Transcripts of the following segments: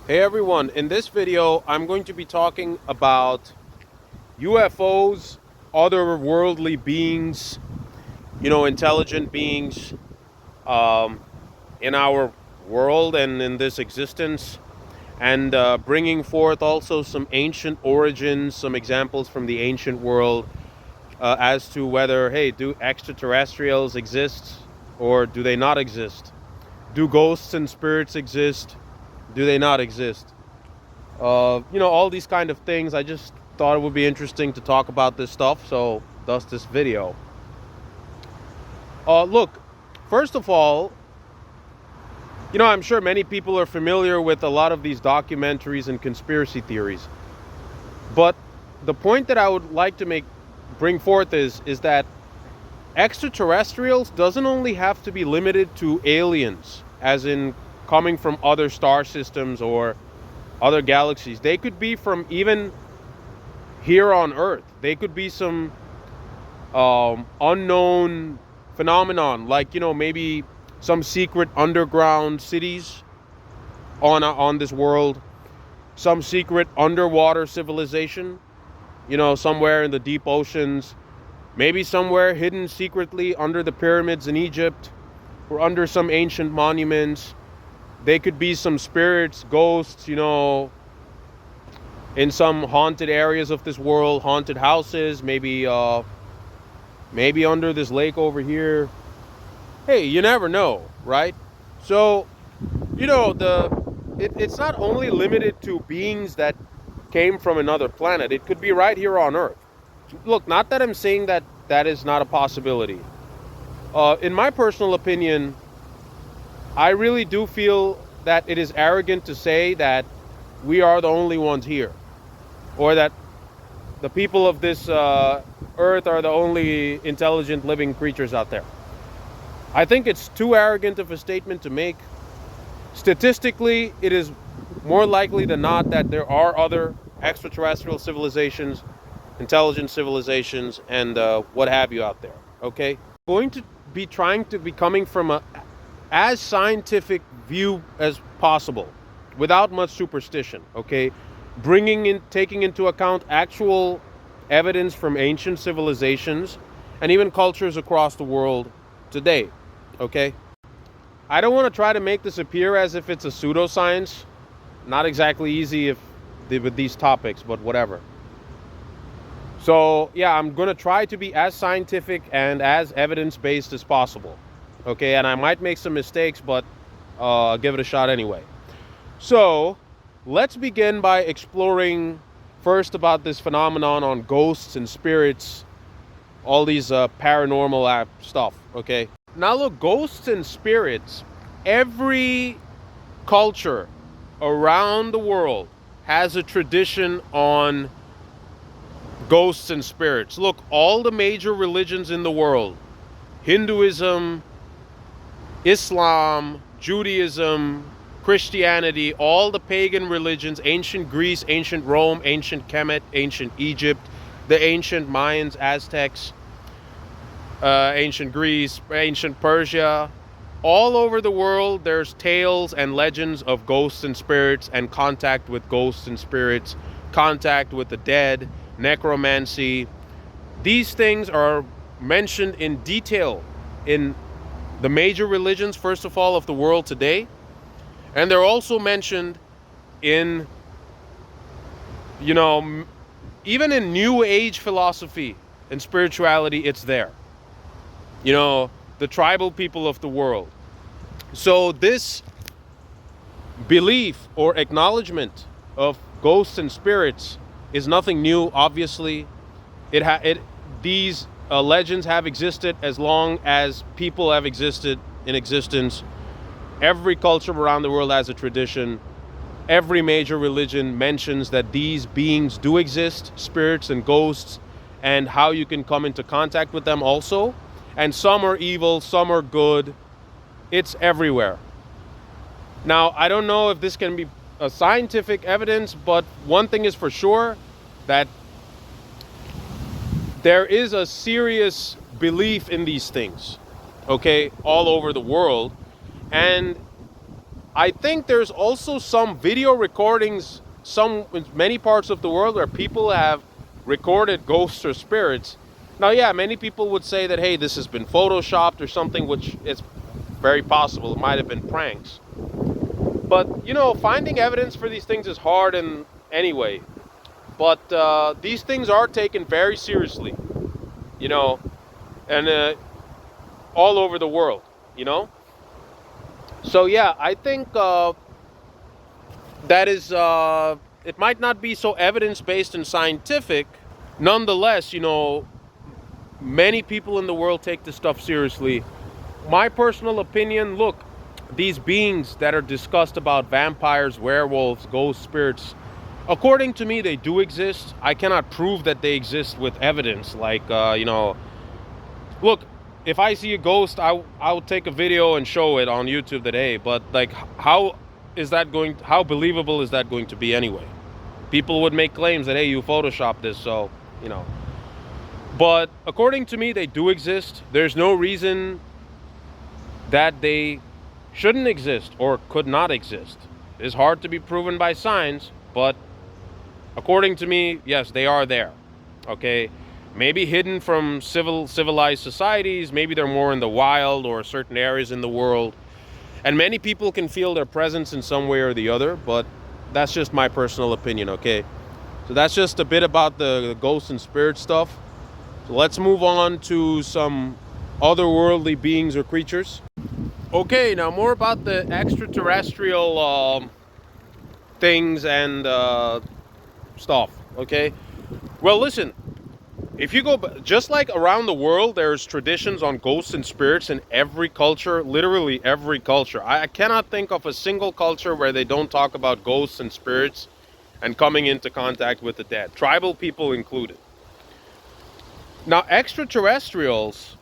Hey everyone, in this video I'm going to be talking about UFOs, otherworldly beings, intelligent beings um, in our world and in this existence, and bringing forth also some ancient origins, some examples from the ancient world as to whether, hey, do extraterrestrials exist or do they not exist? Do ghosts and spirits exist? Do they not exist? All these kind of things. I just thought it would be interesting to talk about this stuff, so thus this video. Look, first of all, I'm sure many people are familiar with a lot of these documentaries and conspiracy theories, but the point that I would like to bring forth is that extraterrestrials doesn't only have to be limited to aliens, as in coming from other star systems or other galaxies. They could be from even here on Earth. They could be some unknown phenomenon, like maybe some secret underground cities on this world, some secret underwater civilization, somewhere in the deep oceans, maybe somewhere hidden secretly under the pyramids in Egypt or under some ancient monuments. They could be some spirits, ghosts, in some haunted areas of this world, haunted houses, maybe under this lake over here. Hey, you never know, right? So, it's not only limited to beings that came from another planet. It could be right here on Earth. Look, not that I'm saying that that is not a possibility. In my personal opinion, I really do feel that it is arrogant to say that we are the only ones here, or that the people of this Earth are the only intelligent living creatures out there. I think it's too arrogant of a statement to make. Statistically, it is more likely than not that there are other extraterrestrial civilizations, intelligent civilizations, and what have you out there. Okay, going to be trying to be coming from a as scientific view as possible, without much superstition. Okay, taking into account actual evidence from ancient civilizations and even cultures across the world today. Okay, I don't want to try to make this appear as if it's a pseudoscience. Not exactly easy with these topics, but whatever. So yeah, I'm going to try to be as scientific and as evidence-based as possible. Okay, and I might make some mistakes, but I'll give it a shot anyway. So let's begin by exploring first about this phenomenon on ghosts and spirits, all these paranormal stuff. Okay, now look, ghosts and spirits, every culture around the world has a tradition on ghosts and spirits. Look, all the major religions in the world, Hinduism, Islam, Judaism, Christianity, all the pagan religions, ancient Greece, ancient Rome, ancient Kemet, ancient Egypt, the ancient Mayans, Aztecs, ancient Greece, ancient Persia, all over the world there's tales and legends of ghosts and spirits and contact with ghosts and spirits, contact with the dead, necromancy. These things are mentioned in detail in the major religions, first of all, of the world today. And they're also mentioned in, even in New Age philosophy and spirituality, it's there. The tribal people of the world. So this belief or acknowledgement of ghosts and spirits is nothing new, obviously. These legends have existed as long as people have existed in existence. Every culture around the world has a tradition. Every major religion mentions that these beings do exist, spirits and ghosts, and how you can come into contact with them also. And some are evil, some are good. It's everywhere. Now, I don't know if this can be a scientific evidence, but one thing is for sure, that there is a serious belief in these things, okay, all over the world. And I think there's also some video recordings, some in many parts of the world where people have recorded ghosts or spirits. Now, yeah, many people would say that, hey, this has been photoshopped or something, which is very possible. It might have been pranks. But, finding evidence for these things is hard and anyway. But these things are taken very seriously, you know, and all over the world, you know. So yeah, I think that is, it might not be so evidence-based and scientific. Nonetheless, many people in the world take this stuff seriously. My personal opinion, look, these beings that are discussed about vampires, werewolves, ghost spirits, according to me, they do exist. I cannot prove that they exist with evidence. Like, look, if I see a ghost, I'll take a video and show it on YouTube today. But like, how believable is that going to be anyway? People would make claims that, hey, you photoshopped this, so, But according to me, they do exist. There's no reason that they shouldn't exist or could not exist. It's hard to be proven by science, but according to me, yes, they are there. Okay? Maybe hidden from civilized societies, maybe they're more in the wild or certain areas in the world. And many people can feel their presence in some way or the other, but that's just my personal opinion, okay? So that's just a bit about the ghost and spirit stuff. So let's move on to some otherworldly beings or creatures. Okay, now more about the extraterrestrial things and stuff, okay? Well, listen, if you go, just like around the world, there's traditions on ghosts and spirits in every culture, literally every culture. I cannot think of a single culture where they don't talk about ghosts and spirits and coming into contact with the dead, tribal people included. Now, extraterrestrials,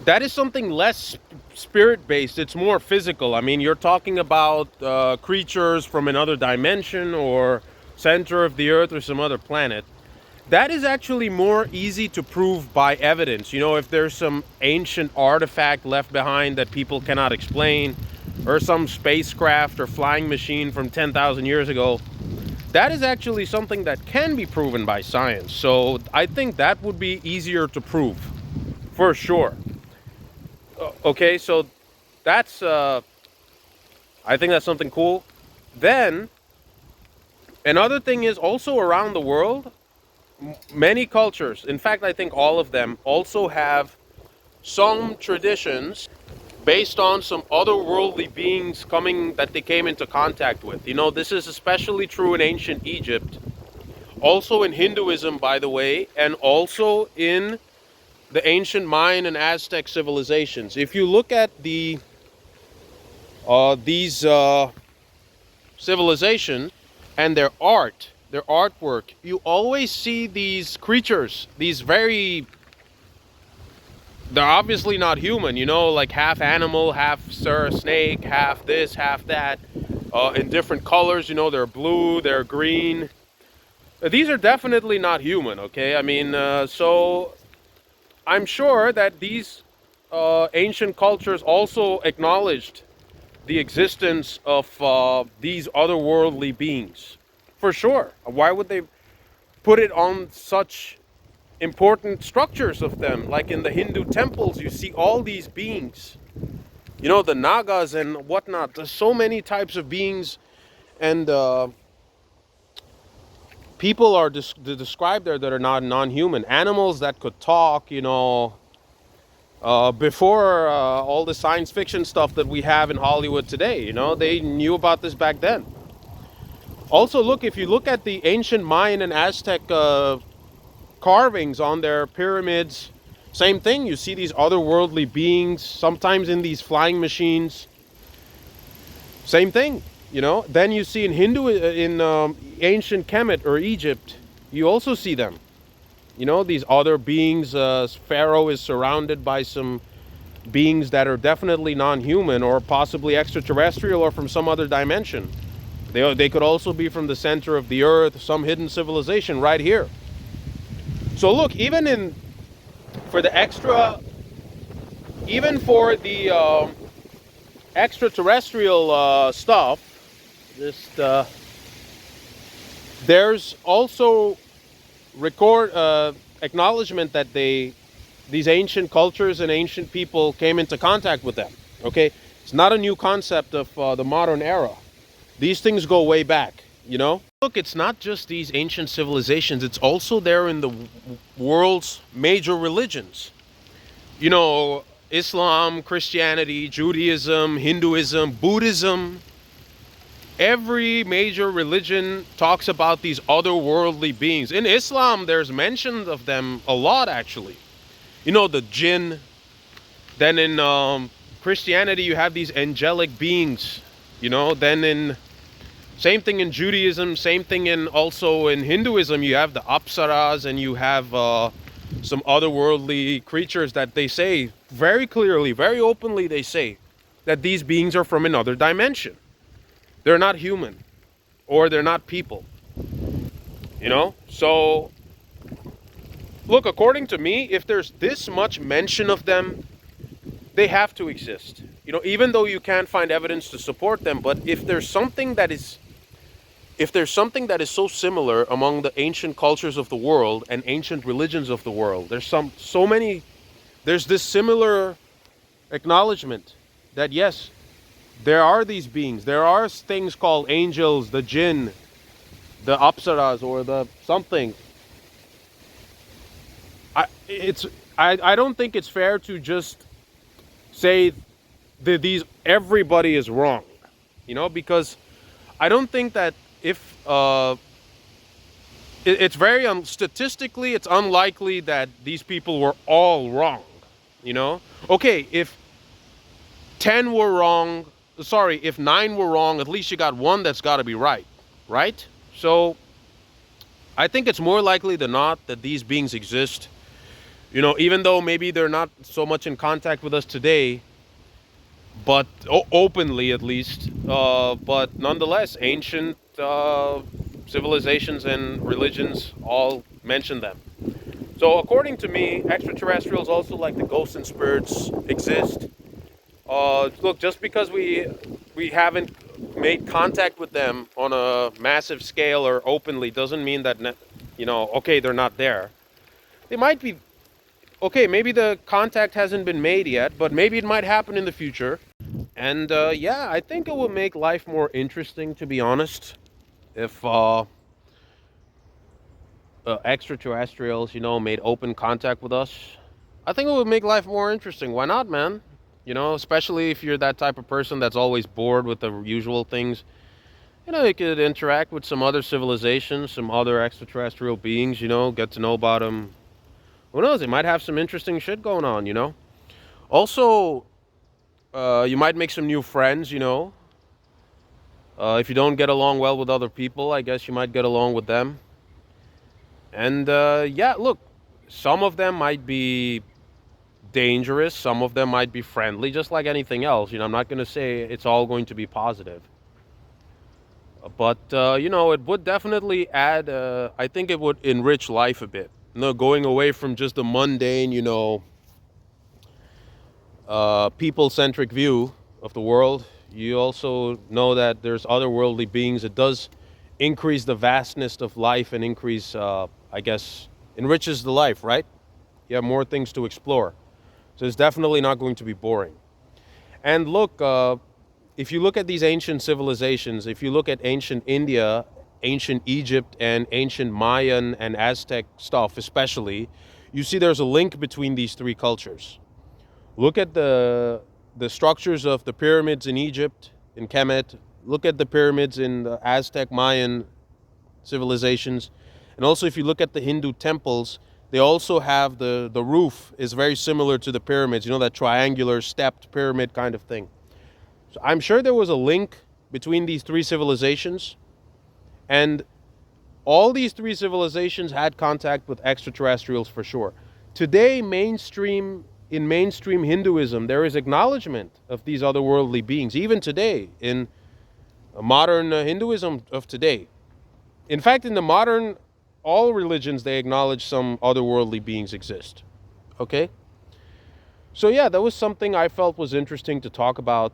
that is something less spirit-based. It's more physical. I mean, you're talking about creatures from another dimension or center of the earth or some other planet. That is actually more easy to prove by evidence. If there's some ancient artifact left behind that people cannot explain, or some spacecraft or flying machine from 10,000 years ago, that is actually something that can be proven by science. So I think that would be easier to prove, for sure. Okay, so that's, I think that's something cool. Then, another thing is also around the world, many cultures, in fact, I think all of them, also have some traditions based on some otherworldly beings that they came into contact with. This is especially true in ancient Egypt, also in Hinduism, by the way, and also in the ancient Mayan and Aztec civilizations. If you look at these civilizations and their artwork, you always see these creatures, they're obviously not human, like half animal, half snake, half this, half that, in different colors, they're blue, they're green. These are definitely not human, okay? I mean, so I'm sure that these ancient cultures also acknowledged the existence of these otherworldly beings. For sure. Why would they put it on such important structures of them? Like in the Hindu temples, you see all these beings. The Nagas and whatnot. There's so many types of beings. And people are described there that are not non-human. Animals that could talk, before all the science fiction stuff that we have in Hollywood today. They knew about this back then. Also, look, if you look at the ancient Mayan and Aztec carvings on their pyramids, same thing. You see these otherworldly beings, sometimes in these flying machines. Same thing, Then you see in ancient Kemet or Egypt, you also see them. These other beings. Pharaoh is surrounded by some beings that are definitely non-human or possibly extraterrestrial or from some other dimension. They could also be from the center of the earth, some hidden civilization right here. So look, even for the extraterrestrial stuff, just there's also record acknowledgement that these ancient cultures and ancient people came into contact with them. Okay, it's not a new concept of the modern era. These things go way back, you know. Look, it's not just these ancient civilizations, it's also there in the world's major religions. You know, Islam, Christianity, Judaism, Hinduism, Buddhism. Every major religion talks about these otherworldly beings. In Islam, there's mention of them a lot, actually. You know, the jinn. Then in Christianity, you have these angelic beings. You know, then in same thing in Judaism, same thing in also in Hinduism, you have the apsaras and you have some otherworldly creatures that they say very clearly, very openly, they say that these beings are from another dimension. They're not human, or they're not people, you know? So, look, according to me, if there's this much mention of them, they have to exist. You know, even though you can't find evidence to support them, but if there's something that is so similar among the ancient cultures of the world and ancient religions of the world, there's this similar acknowledgement that yes, there are these beings, there are things called angels, the jinn, the apsaras, or the something. I don't think it's fair to just say that everybody is wrong, you know, because I don't think that if it's very statistically, it's unlikely that these people were all wrong, you know. Okay, if 10 were wrong, sorry, if 9 were wrong, at least you got one that's got to be right, right? So I think it's more likely than not that these beings exist, you know, even though maybe they're not so much in contact with us today, but openly at least, but nonetheless, ancient civilizations and religions all mention them. So according to me, extraterrestrials, also like the ghosts and spirits, exist. Look, just because we haven't made contact with them on a massive scale or openly doesn't mean that, you know, okay, they're not there. They might be, okay, maybe the contact hasn't been made yet, but maybe it might happen in the future. And yeah, I think it would make life more interesting, to be honest, if extraterrestrials, you know, made open contact with us. I think it would make life more interesting. Why not, man? You know, especially if you're that type of person that's always bored with the usual things. You know, you could interact with some other civilizations, some other extraterrestrial beings, you know, get to know about them. Who knows? They might have some interesting shit going on, you know? Also, you might make some new friends, you know? If you don't get along well with other people, I guess you might get along with them. And yeah, look, some of them might be dangerous, some of them might be friendly, just like anything else. You know, I'm not going to say it's all going to be positive. But, you know, it would definitely add, I think it would enrich life a bit. You know, going away from just the mundane, you know, people-centric view of the world. You also know that there's otherworldly beings. It does increase the vastness of life and increase, I guess, enriches the life, right? You have more things to explore. So it's definitely not going to be boring. And look, if you look at these ancient civilizations, if you look at ancient India, ancient Egypt, and ancient Mayan and Aztec stuff especially, you see there's a link between these three cultures. Look at the structures of the pyramids in Egypt, in Kemet. Look at the pyramids in the Aztec Mayan civilizations. And also if you look at the Hindu temples, they also have the roof is very similar to the pyramids, you know, that triangular stepped pyramid kind of thing. So I'm sure there was a link between these three civilizations, and all these three civilizations had contact with extraterrestrials for sure. Today, in mainstream Hinduism, there is acknowledgement of these otherworldly beings, even today, in modern Hinduism of today. In fact, in the modern, all religions, they acknowledge some otherworldly beings exist. Okay? So yeah, that was something I felt was interesting to talk about.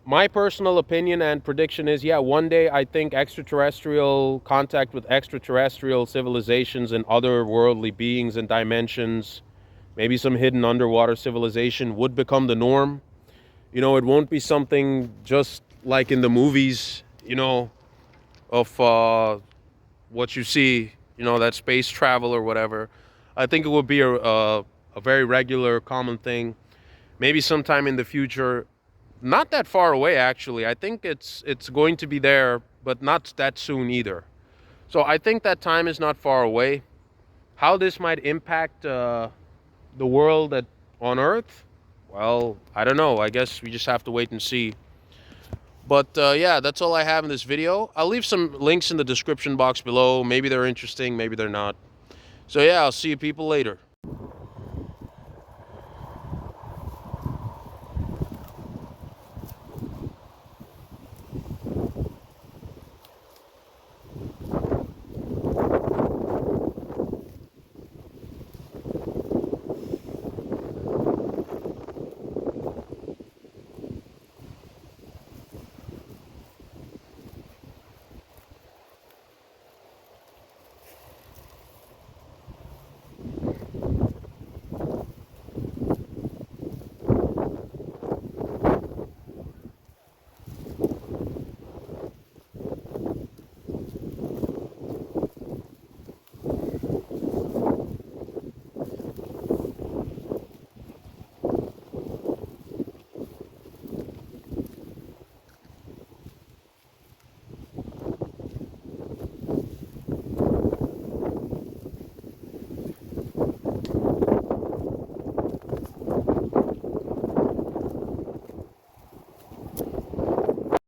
My personal opinion and prediction is, yeah, one day I think extraterrestrial contact with extraterrestrial civilizations and other worldly beings and dimensions, maybe some hidden underwater civilization, would become the norm. It won't be something just like in the movies, of what you see, that space travel or whatever. I think it would be a very regular, common thing. Maybe sometime in the future, not that far away, actually. I think it's going to be there, but not that soon either. So I think that time is not far away. How this might impact the world on Earth, well, I don't know. I guess we just have to wait and see. But yeah, that's all I have in this video. I'll leave some links in the description box below. Maybe they're interesting, maybe they're not. So yeah, I'll see you people later.